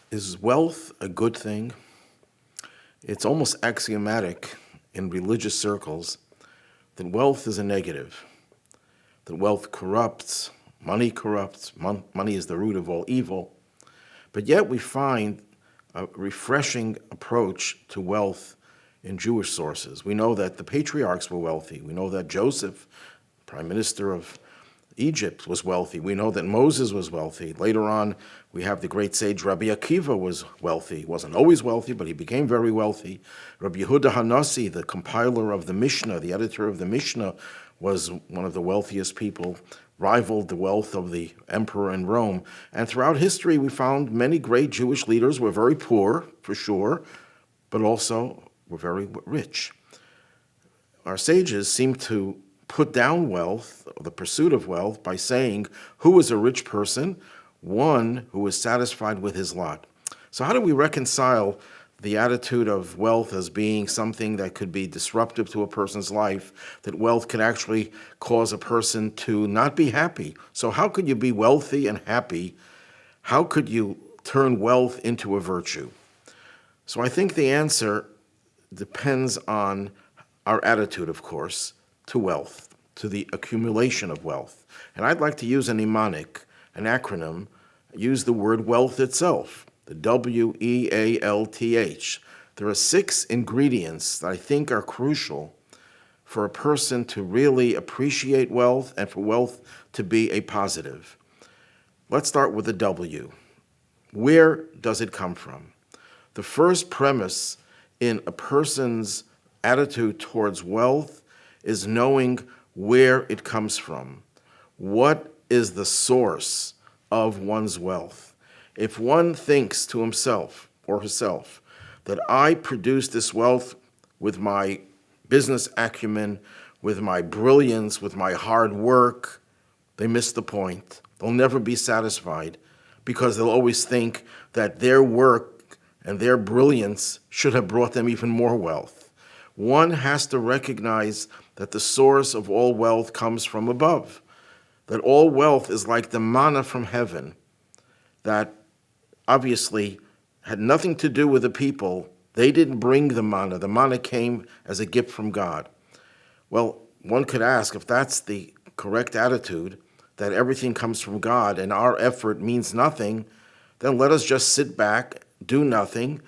Is wealth a good thing? It's almost axiomatic in religious circles that wealth is a negative, that wealth corrupts, money corrupts, money is the root of all evil. But yet we find a refreshing approach to wealth in Jewish sources. We know that the patriarchs were wealthy. We know that Joseph, prime minister of Egypt, was wealthy. We know that Moses was wealthy. Later on, we have the great sage Rabbi Akiva was wealthy. He wasn't always wealthy, but he became very wealthy. Rabbi Yehuda Hanassi, the compiler of the Mishnah, the editor of the Mishnah, was one of the wealthiest people, rivaled the wealth of the emperor in Rome. And throughout history, we found many great Jewish leaders were very poor, for sure, but also were very rich. Our sages seem to put down wealth, or the pursuit of wealth, by saying, who is a rich person? One who is satisfied with his lot. So how do we reconcile the attitude of wealth as being something that could be disruptive to a person's life, that wealth could actually cause a person to not be happy? So how could you be wealthy and happy? How could you turn wealth into a virtue? So I think the answer depends on our attitude, of course, to wealth, to the accumulation of wealth. And I'd like to use a mnemonic, an acronym, use the word wealth itself, the WEALTH. There are 6 ingredients that I think are crucial for a person to really appreciate wealth and for wealth to be a positive. Let's start with the W. Where does it come from? The first premise in a person's attitude towards wealth is knowing where it comes from. What is the source of one's wealth? If one thinks to himself or herself that I produce this wealth with my business acumen, with my brilliance, with my hard work, they miss the point. They'll never be satisfied because they'll always think that their work and their brilliance should have brought them even more wealth. One has to recognize that the source of all wealth comes from above, that all wealth is like the manna from heaven, that obviously had nothing to do with the people. They didn't bring the manna. The manna came as a gift from God. Well, one could ask, if that's the correct attitude, that everything comes from God and our effort means nothing, then let us just sit back, do nothing,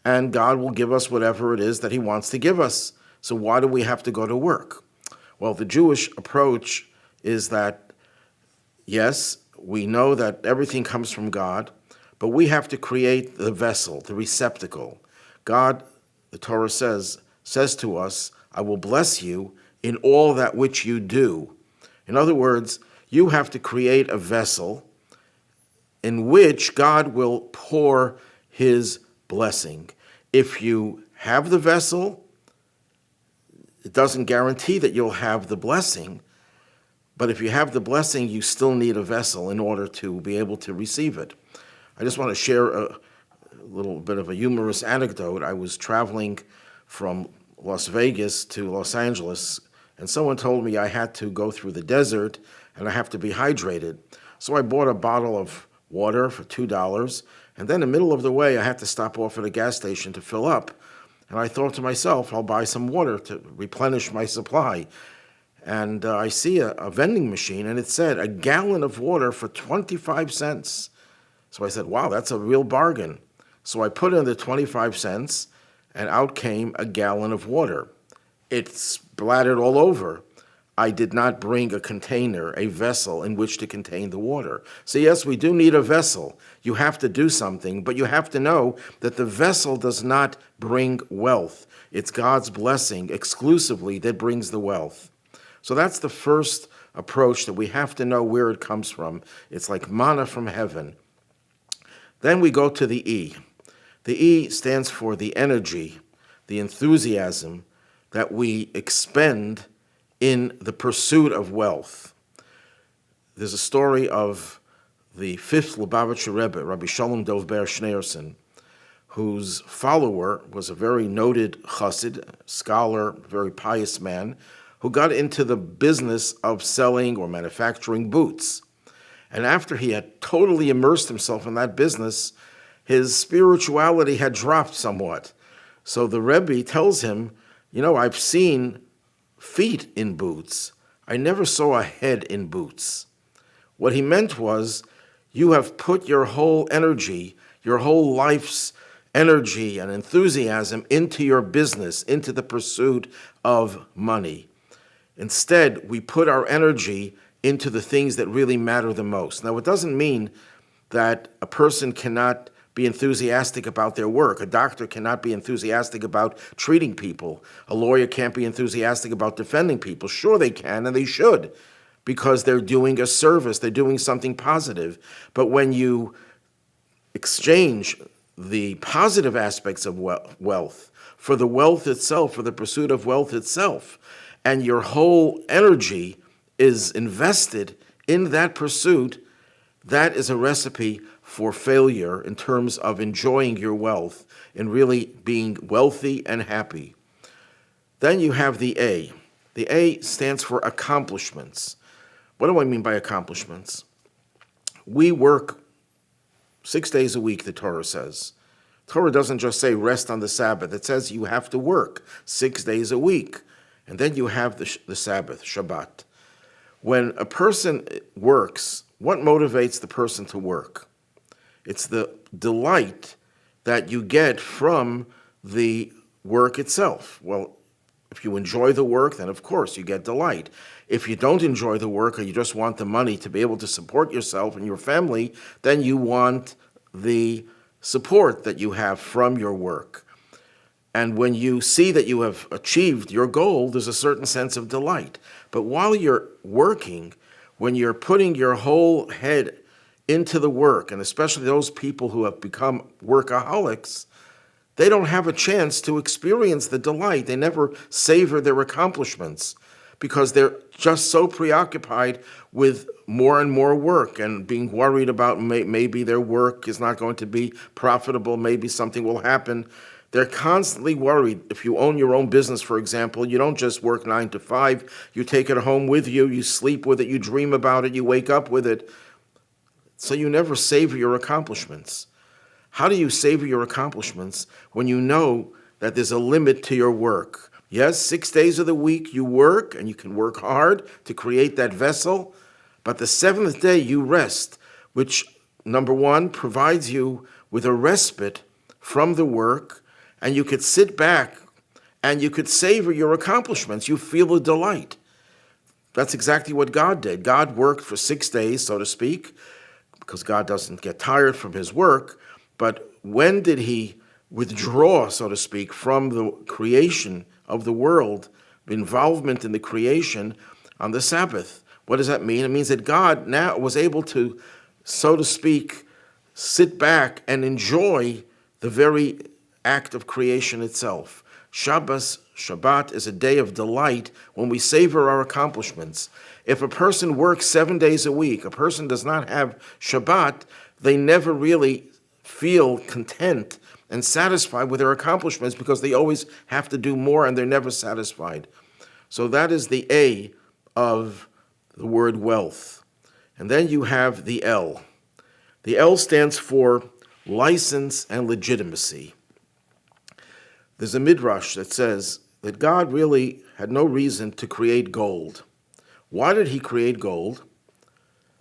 and God will give us whatever it is that he wants to give us. So why do we have to go to work? Well, the Jewish approach is that, yes, we know that everything comes from God, but we have to create the vessel, the receptacle. God, the Torah says to us, I will bless you in all that which you do. In other words, you have to create a vessel in which God will pour his blessing. If you have the vessel, it doesn't guarantee that you'll have the blessing, but if you have the blessing, you still need a vessel in order to be able to receive it. I just want to share a little bit of a humorous anecdote. I was traveling from Las Vegas to Los Angeles, and someone told me I had to go through the desert and I have to be hydrated. So I bought a bottle of water for $2, and then in the middle of the way, I had to stop off at a gas station to fill up. And I thought to myself, I'll buy some water to replenish my supply. And I see a vending machine, and it said a gallon of water for 25 cents. So I said, wow, that's a real bargain. So I put in the 25 cents, and out came a gallon of water. It splattered all over. I did not bring a container, a vessel in which to contain the water. So yes, we do need a vessel. You have to do something, but you have to know that the vessel does not bring wealth. It's God's blessing exclusively that brings the wealth. So that's the first approach, that we have to know where it comes from. It's like manna from heaven. Then we go to the E. The E stands for the energy, the enthusiasm that we expend in the pursuit of wealth. There's a story of the 5th Lubavitcher Rebbe, Rabbi Shalom Dov Ber Schneerson, whose follower was a very noted chassid, scholar, very pious man, who got into the business of selling or manufacturing boots. And after he had totally immersed himself in that business, his spirituality had dropped somewhat. So the Rebbe tells him, I've seen feet in boots. I never saw a head in boots. What he meant was, you have put your whole energy, your whole life's energy and enthusiasm into your business, into the pursuit of money. Instead, we put our energy into the things that really matter the most. Now, it doesn't mean that a person cannot be enthusiastic about their work. A doctor cannot be enthusiastic about treating people. A lawyer can't be enthusiastic about defending people. Sure, they can, and they should, because they're doing a service. They're doing something positive. But when you exchange the positive aspects of wealth for the wealth itself, for the pursuit of wealth itself, and your whole energy is invested in that pursuit, that is a recipe for failure in terms of enjoying your wealth and really being wealthy and happy. Then you have the A. The A stands for accomplishments. What do I mean by accomplishments? We work 6 days a week, the Torah says. Torah doesn't just say rest on the Sabbath. It says you have to work 6 days a week. And then you have the Sabbath, Shabbat. When a person works, what motivates the person to work? It's the delight that you get from the work itself. Well, if you enjoy the work, then of course you get delight. If you don't enjoy the work, or you just want the money to be able to support yourself and your family, then you want the support that you have from your work. And when you see that you have achieved your goal, there's a certain sense of delight. But while you're working, when you're putting your whole head into the work, and especially those people who have become workaholics, they don't have a chance to experience the delight. They never savor their accomplishments because they're just so preoccupied with more and more work and being worried about maybe their work is not going to be profitable, maybe something will happen. They're constantly worried. If you own your own business, for example, you don't just work 9 to 5. You take it home with you, you sleep with it, you dream about it, you wake up with it. So you never savor your accomplishments. How do you savor your accomplishments when you know that there's a limit to your work? Yes, 6 days of the week you work, and you can work hard to create that vessel, but the seventh day you rest, which, number one, provides you with a respite from the work, and you could sit back and you could savor your accomplishments. You feel a delight. That's exactly what God did. God worked for 6 days, so to speak, because God doesn't get tired from his work. But when did he withdraw, so to speak, from the creation of the world, involvement in the creation on the Sabbath? What does that mean? It means that God now was able to, so to speak, sit back and enjoy the very act of creation itself. Shabbat is a day of delight when we savor our accomplishments. If a person works 7 days a week, a person does not have Shabbat, they never really feel content and satisfied with their accomplishments because they always have to do more and they're never satisfied. So that is the A of the word wealth. And then you have the L. The L stands for license and legitimacy. There's a midrash that says that God really had no reason to create gold. Why did he create gold?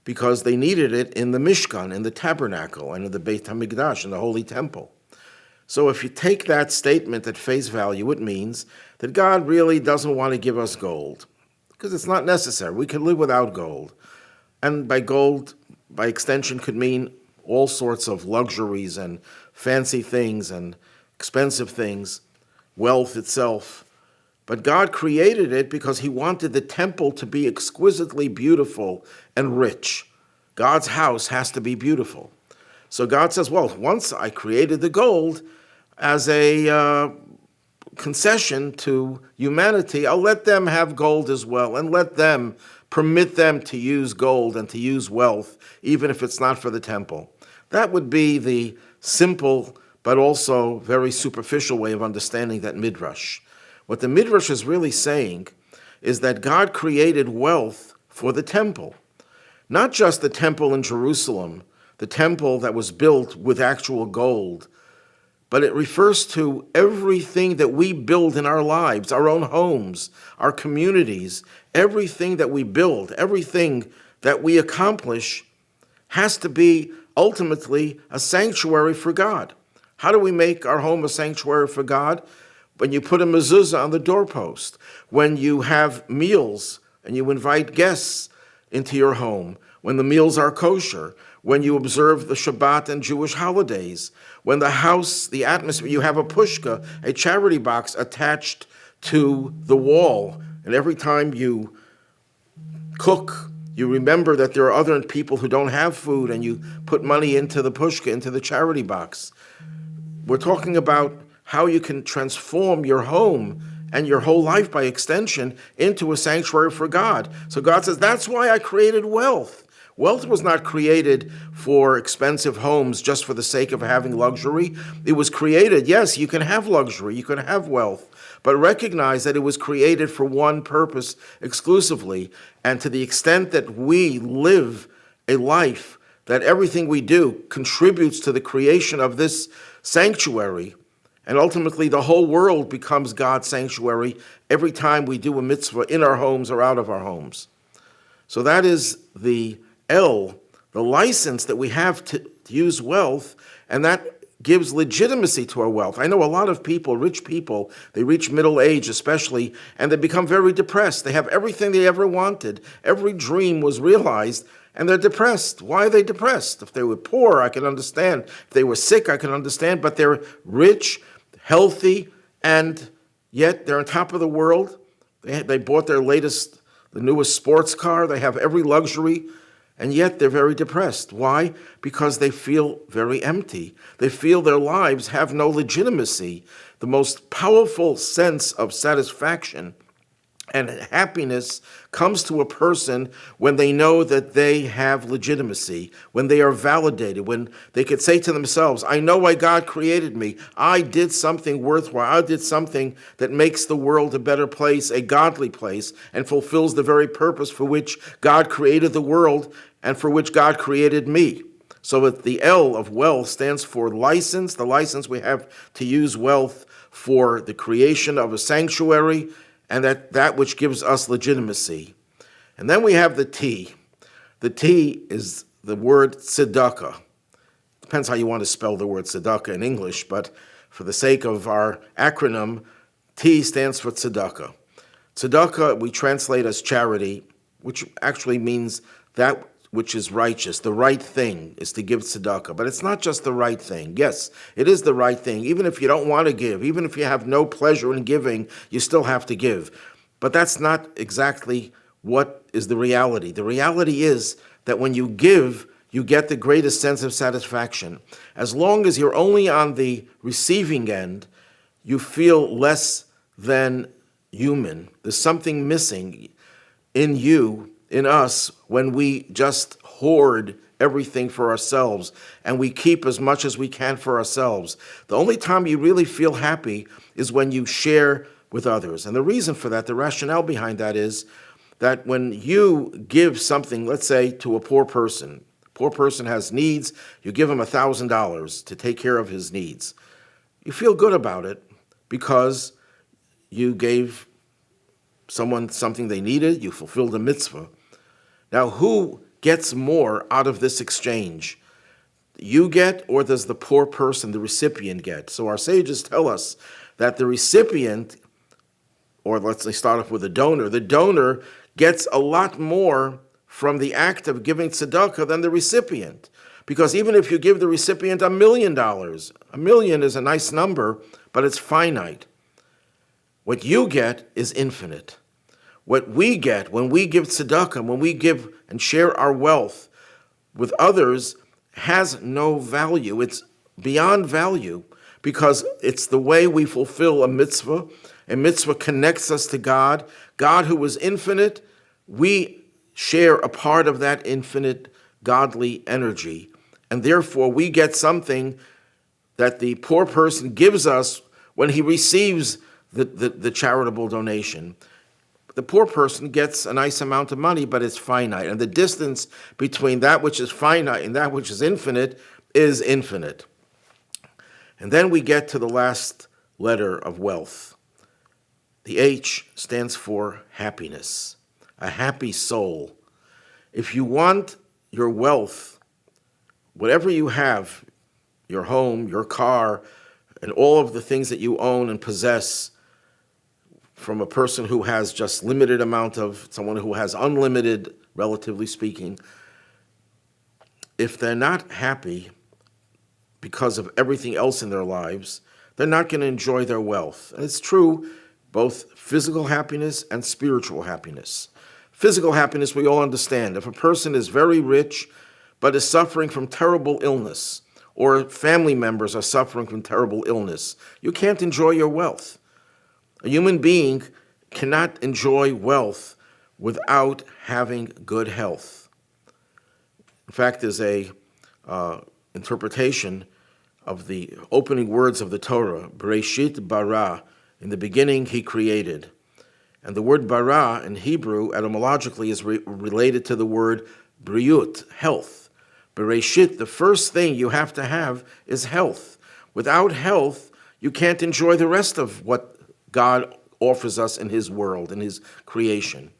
Because they needed it in the Mishkan, in the tabernacle, and in the Beit HaMikdash, in the Holy Temple. So if you take that statement at face value, it means that God really doesn't want to give us gold, because it's not necessary. We can live without gold. And by gold, by extension, could mean all sorts of luxuries and fancy things and expensive things, wealth itself. But God created it because he wanted the temple to be exquisitely beautiful and rich. God's house has to be beautiful. So God says, well, once I created the gold as a concession to humanity, I'll let them have gold as well and permit them to use gold and to use wealth, even if it's not for the temple. That would be the simple but also very superficial way of understanding that midrash. What the midrash is really saying is that God created wealth for the temple. Not just the temple in Jerusalem, the temple that was built with actual gold, but it refers to everything that we build in our lives, our own homes, our communities. Everything that we build, everything that we accomplish has to be ultimately a sanctuary for God. How do we make our home a sanctuary for God? When you put a mezuzah on the doorpost, when you have meals and you invite guests into your home, when the meals are kosher, when you observe the Shabbat and Jewish holidays, when the house, the atmosphere, you have a pushka, a charity box attached to the wall, and every time you cook, you remember that there are other people who don't have food, and you put money into the pushka, into the charity box. We're talking about how you can transform your home and your whole life by extension into a sanctuary for God. So God says, that's why I created wealth. Wealth was not created for expensive homes just for the sake of having luxury. It was created, yes, you can have luxury, you can have wealth, but recognize that it was created for one purpose exclusively. And to the extent that we live a life that everything we do contributes to the creation of this sanctuary, and ultimately the whole world becomes God's sanctuary every time we do a mitzvah in our homes or out of our homes. So that is the L, the license that we have to use wealth, and that gives legitimacy to our wealth. I know a lot of people, rich people, they reach middle age especially, and they become very depressed. They have everything they ever wanted. Every dream was realized, and they're depressed. Why are they depressed? If they were poor, I can understand. If they were sick, I can understand, but they're rich, healthy, and yet they're on top of the world. They bought their latest, the newest sports car. They have every luxury. And yet they're very depressed. Why? Because they feel very empty. They feel their lives have no legitimacy. The most powerful sense of satisfaction and happiness comes to a person when they know that they have legitimacy, when they are validated, when they could say to themselves, I know why God created me. I did something worthwhile. I did something that makes the world a better place, a godly place, and fulfills the very purpose for which God created the world and for which God created me. So the L of wealth stands for license, the license we have to use wealth for the creation of a sanctuary, and that which gives us legitimacy. And then we have the T. The T is the word tzedakah. Depends how you want to spell the word tzedakah in English, but for the sake of our acronym, T stands for tzedakah. Tzedakah we translate as charity, which actually means that which is righteous. The right thing is to give tzedakah. But it's not just the right thing. Yes, it is the right thing. Even if you don't want to give, even if you have no pleasure in giving, you still have to give. But that's not exactly what is the reality. The reality is that when you give, you get the greatest sense of satisfaction. As long as you're only on the receiving end, you feel less than human. There's something missing in you, in us, when we just hoard everything for ourselves and we keep as much as we can for ourselves. The only time you really feel happy is when you share with others. And the reason for that, the rationale behind that is that when you give something, let's say to a poor person has needs, you give him $1,000 to take care of his needs. You feel good about it because you gave someone something they needed, you fulfilled a mitzvah. Now, who gets more out of this exchange? You get, or does the poor person, the recipient, get? So our sages tell us that the recipient, or let's say start off with the donor gets a lot more from the act of giving tzedakah than the recipient. Because even if you give the recipient $1 million, $1 million is a nice number, but it's finite. What you get is infinite. What we get when we give tzedakah, when we give and share our wealth with others, has no value. It's beyond value because it's the way we fulfill a mitzvah. A mitzvah connects us to God. God who is infinite, we share a part of that infinite godly energy. And therefore we get something that the poor person gives us when he receives the charitable donation. the poor person gets a nice amount of money, but it's finite. And the distance between that which is finite and that which is infinite is infinite. And then we get to the last letter of wealth. The H stands for happiness, a happy soul. If you want your wealth, whatever you have, your home, your car, and all of the things that you own and possess, from a person who has just limited amount of someone who has unlimited, relatively speaking, if they're not happy because of everything else in their lives, they're not going to enjoy their wealth. And it's true, both physical happiness and spiritual happiness. Physical happiness, we all understand. If a person is very rich but is suffering from terrible illness, or family members are suffering from terrible illness, you can't enjoy your wealth. A human being cannot enjoy wealth without having good health. In fact, there's a interpretation of the opening words of the Torah, Bereshit bara, in the beginning he created. And the word bara in Hebrew, etymologically, is related to the word briut, health. Bereshit, the first thing you have to have is health. Without health, you can't enjoy the rest of what God offers us in his world, in his creation.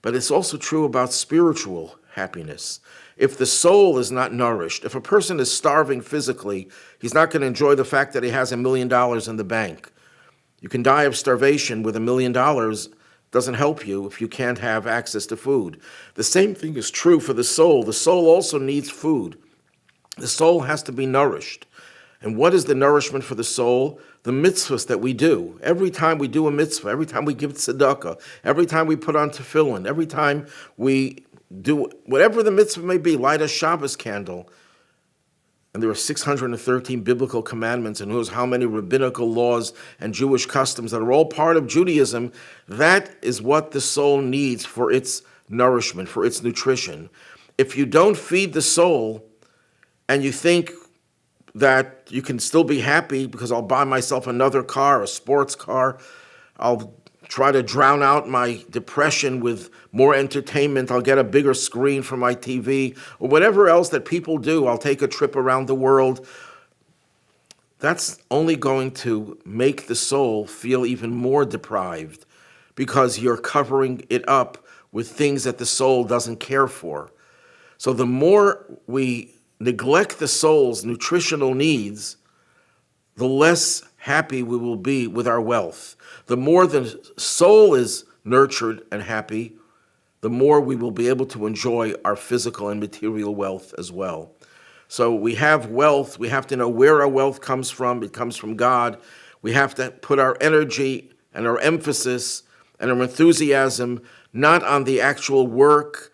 But it's also true about spiritual happiness. If the soul is not nourished, if a person is starving physically, he's not going to enjoy the fact that he has $1 million in the bank. You can die of starvation with $1 million. Doesn't help you if you can't have access to food. The same thing is true for the soul. The soul also needs food. The soul has to be nourished. And what is the nourishment for the soul? The mitzvahs that we do. Every time we do a mitzvah, every time we give tzedakah, every time we put on tefillin, every time we do whatever the mitzvah may be, light a Shabbos candle. And there are 613 biblical commandments, and who knows how many rabbinical laws and Jewish customs that are all part of Judaism. That is what the soul needs for its nourishment, for its nutrition. If you don't feed the soul and you think that you can still be happy because I'll buy myself another car, a sports car, I'll try to drown out my depression with more entertainment, I'll get a bigger screen for my TV, or whatever else that people do, I'll take a trip around the world. That's only going to make the soul feel even more deprived because you're covering it up with things that the soul doesn't care for. So the more we neglect the soul's nutritional needs, the less happy we will be with our wealth. The more the soul is nurtured and happy, the more we will be able to enjoy our physical and material wealth as well. So we have wealth. We have to know where our wealth comes from. It comes from God. We have to put our energy and our emphasis and our enthusiasm not on the actual work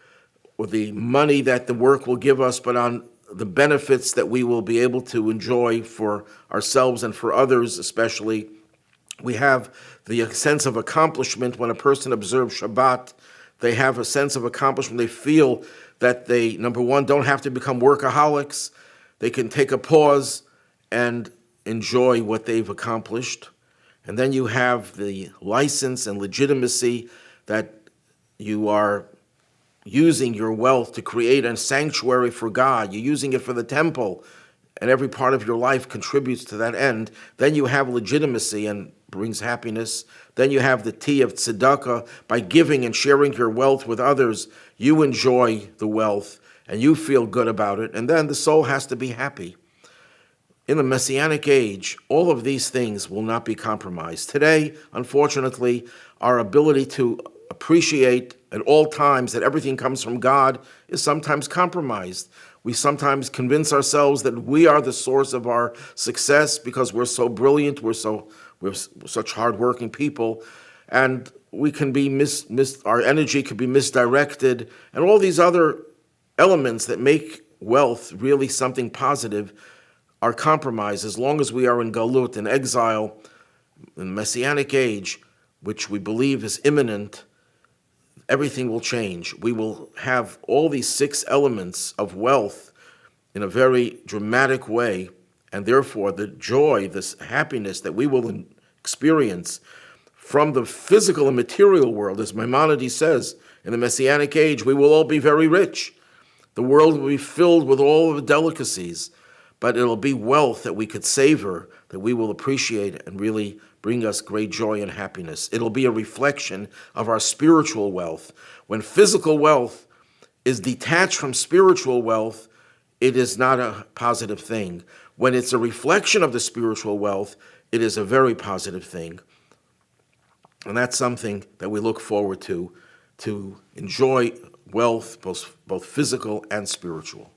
or the money that the work will give us, but on the benefits that we will be able to enjoy for ourselves and for others especially. We have the sense of accomplishment. When a person observes Shabbat, they have a sense of accomplishment. They feel that they, number one, don't have to become workaholics. They can take a pause and enjoy what they've accomplished. And then you have the license and legitimacy that you are using your wealth to create a sanctuary for God. You're using it for the temple, and every part of your life contributes to that end. Then you have legitimacy and brings happiness. Then you have the T of tzedakah. By giving and sharing your wealth with others, you enjoy the wealth and you feel good about it. And then the soul has to be happy. In the Messianic age, all of these things will not be compromised. Today, unfortunately, our ability to appreciate at all times that everything comes from God is sometimes compromised. We sometimes convince ourselves that we are the source of our success because we're so brilliant, we're such hardworking people, and we can be our energy could be misdirected, and all these other elements that make wealth really something positive are compromised. As long as we are in galut, in exile, in the Messianic age, which we believe is imminent, everything will change. We will have all these 6 elements of wealth in a very dramatic way, and therefore the joy, this happiness that we will experience from the physical and material world. As Maimonides says, in the Messianic age, we will all be very rich. The world will be filled with all of the delicacies, but it'll be wealth that we could savor, that we will appreciate and really bring us great joy and happiness. It'll be a reflection of our spiritual wealth. When physical wealth is detached from spiritual wealth, it is not a positive thing. When it's a reflection of the spiritual wealth, it is a very positive thing. And that's something that we look forward to enjoy wealth, both physical and spiritual.